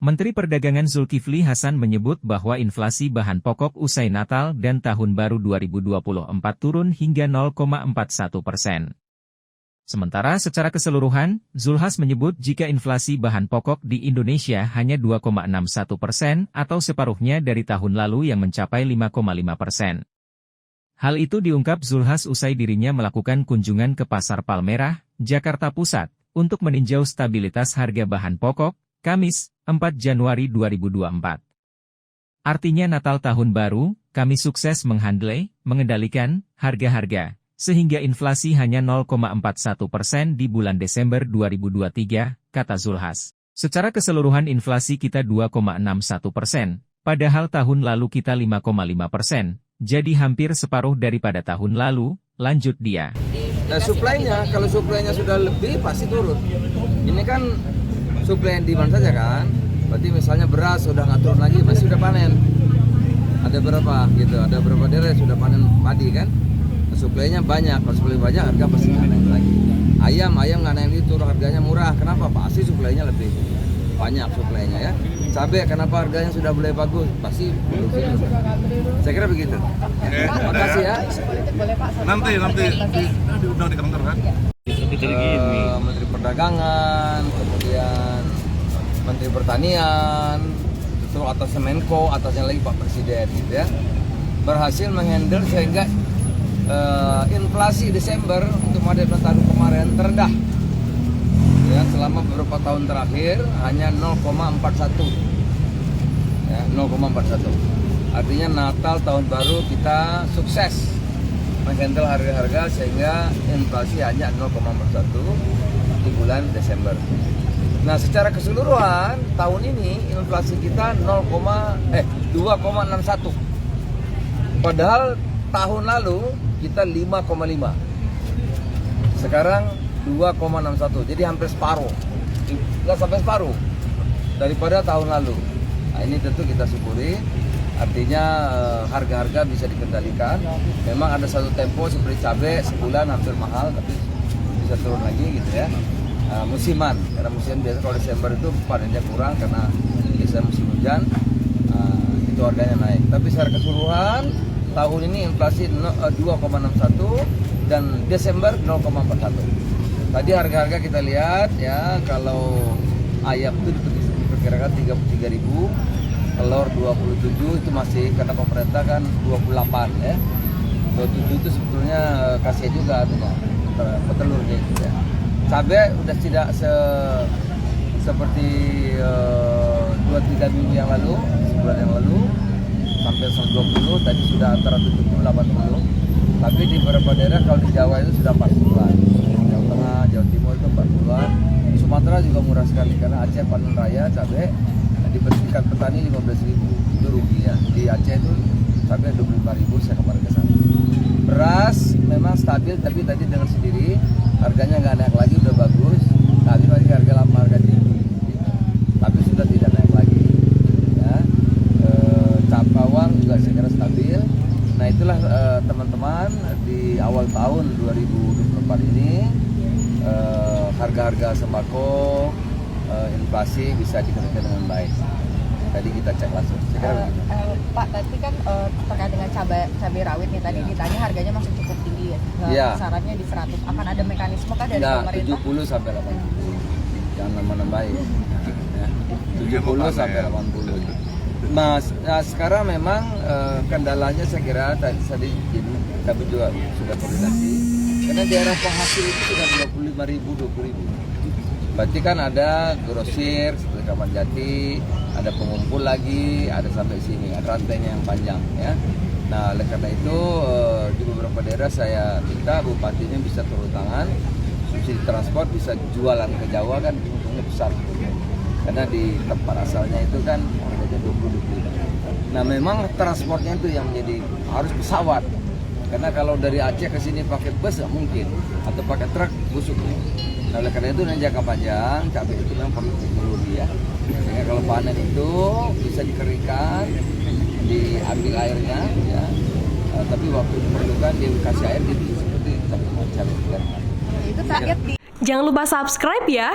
Menteri Perdagangan Zulkifli Hasan menyebut bahwa inflasi bahan pokok usai Natal dan Tahun Baru 2024 turun hingga 0,41%. Sementara secara keseluruhan, Zulhas menyebut jika inflasi bahan pokok di Indonesia hanya 2,61% atau separuhnya dari tahun lalu yang mencapai 5,5%. Hal itu diungkap Zulhas usai dirinya melakukan kunjungan ke Pasar Palmerah, Jakarta Pusat, untuk meninjau stabilitas harga bahan pokok, Kamis, 4 Januari 2024. Artinya Natal Tahun Baru, kami sukses mengendalikan harga-harga, sehingga inflasi hanya 0,41% di bulan Desember 2023, kata Zulhas. Secara keseluruhan inflasi kita 2,61%, padahal tahun lalu kita 5,5%, jadi hampir separuh daripada tahun lalu, lanjut dia. Nah, suplainya, kalau suplainya sudah lebih pasti turun. Ini kan suplai di mana saja kan, berarti misalnya beras sudah nggak turun lagi, masih sudah panen. Ada berapa gitu, ada berapa daerah sudah panen padi kan, suplainya banyak, kalau suplai banyak harga pasti nggak naik lagi. Ayam nggak naik itu harganya murah, kenapa? Pasti suplainya lebih banyak suplainya ya. Cabai kenapa harganya sudah mulai bagus? Pasti produksinya. Saya kira begitu. Terima kasih ya. Nanti diundang di kantor kan? Menteri Perdagangan, kemudian Menteri Pertanian, itu atasnya Menko, atasnya lagi Pak Presiden, gitu ya, berhasil menghandle sehingga inflasi Desember untuk tahun kemarin terendah. Ya, selama beberapa tahun terakhir hanya 0,41. Ya, 0,41. Artinya Natal Tahun Baru kita sukses menghandle harga-harga sehingga inflasi hanya 0,41 di bulan Desember. Nah, secara keseluruhan tahun ini inflasi kita 2,61. Padahal tahun lalu kita 5,5. Sekarang 2,61. Jadi hampir separuh. Nggak sampai separuh daripada tahun lalu. Nah, ini tentu kita syukuri. Artinya harga-harga bisa dikendalikan. Memang ada satu tempo seperti cabai sebulan hampir mahal, tapi bisa turun lagi gitu ya. Musiman, karena musim biasa kalau Desember itu panennya kurang karena biasa musim hujan, itu harganya naik. Tapi secara keseluruhan tahun ini inflasi 2,61 dan Desember 0,41. Tadi harga-harga kita lihat ya, kalau ayam itu diperkirakan 33.000. Telur 27 itu masih karena pemerintah kan 28 ya. 27 itu sebetulnya kasih juga artinya petelurnya itu ya. Cabai udah tidak seperti 2-3 minggu yang lalu, sebulan yang lalu sampai 120, tadi sudah antara 70-80. Tapi di beberapa daerah kalau di Jawa itu sudah 40-an. Jawa Tengah, Jawa Timur itu 40-an. Sumatera juga murah sekali karena Aceh panen raya cabai dibersihkan petani 15.000, itu rugi ya. Di Aceh itu sampai 25.000 saya kemarin ke sana. Beras memang stabil, tapi tadi dengar sendiri harganya nggak naik lagi, udah bagus. Tapi masih harga lama, harga tinggi. Tapi sudah tidak naik lagi. Ya. Cap bawang juga saya kira stabil. Nah itulah teman-teman di awal tahun 2024 ini harga-harga sembako, inflasi bisa dikendalikan dengan baik. Tadi kita cek langsung. Pak, tadi kan terkait dengan cabai rawit nih, tadi ditanya harganya masih cukup tinggi ya. Sarannya di 100. Akan ada mekanisme kah dari pemerintah? 70 sampai 80. Jangan nambah-nambahin. Ya. 70 sampai 80. Nah, sekarang memang kendalanya saya kira tadi kami juga sudah koordinasi. Karena daerah penghasil itu sudah 25.000, 20.000. Berarti kan ada grosir seperti Kramatjati, ada pengumpul lagi, ada sampai sini, ada rantainya yang panjang ya. Nah, oleh karena itu di beberapa daerah saya minta bupatinya bisa turun tangan, subsidi transport bisa jualan ke Jawa kan untungnya besar. Karena di tempat asalnya itu kan harganya 20. Nah, memang transportnya itu yang menjadi harus pesawat. Karena kalau dari Aceh ke sini pakai bus nggak mungkin, atau pakai truk busuk. Nah, oleh karena itu jangka panjang cabai itu memang perlu teknologi ya. Sehingga kalau panen itu bisa dikeringkan, diambil airnya ya. Tapi waktu diperlukan dikasih air gitu seperti cabai. Itu target. Jangan lupa subscribe ya.